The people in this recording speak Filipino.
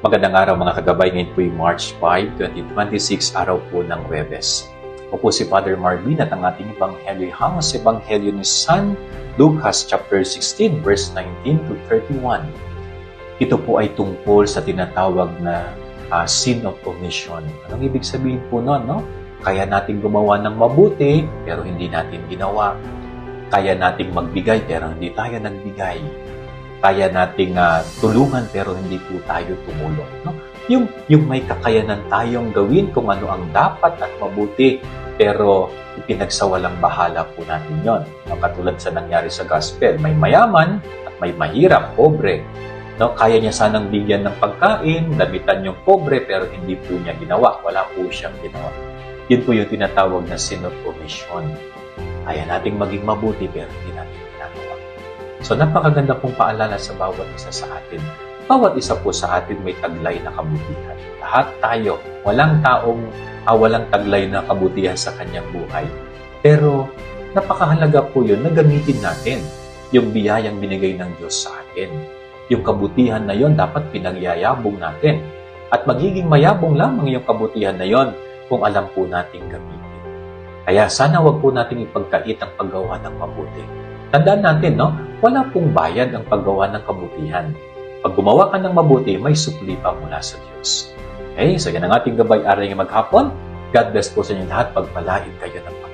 Magandang araw mga kagabay, ngayon po yung March 5, 2026, araw po ng Huwebes. Ako po si Father Marvin at ang ating Ebanghelyo hango sa Ebanghelyo ni San Lucas chapter 16, verse 19 to 31. Ito po ay tungkol sa tinatawag na sin of omission. Anong ibig sabihin po nun, no? Kaya nating gumawa ng mabuti, pero hindi natin ginawa. Kaya nating magbigay, pero hindi tayo nagbigay. Kaya nating tulungan pero hindi po tayo tumulong. No? Yung may kakayanan tayong gawin kung ano ang dapat at mabuti, pero ipinagsawalang bahala po natin yon. No? Katulad sa nangyari sa gospel, may mayaman at may mahirap, pobre. No? Kaya niya sanang bigyan ng pagkain, damitan yung pobre, pero hindi po niya ginawa. Wala po siyang ginawa. Yun po yung tinatawag na sin of omission. Kaya nating maging mabuti pero hindi natin ginagawa. So, napakaganda pong paalala sa bawat isa sa atin. Bawat isa po sa atin may taglay na kabutihan. Lahat tayo, walang taglay na kabutihan sa kanyang buhay. Pero, napakahalaga po yun na gamitin natin yung biyayang binigay ng Diyos sa atin. Yung kabutihan na yon dapat pinagyayabong natin. At magiging mayabong lamang yung kabutihan na yon kung alam po nating gamitin. Kaya sana wag po nating ipagkait ang paggawa ng mabuti. Tandaan natin, no? Wala pong bayad ang paggawa ng kabutihan. Pag gumawa ka ng mabuti, may supli pa mula sa Diyos. Okay? So yan ang ating gabay-aral ngayong maghapon. God bless po sa inyo lahat. Pagpalain kayo ng Panginoon.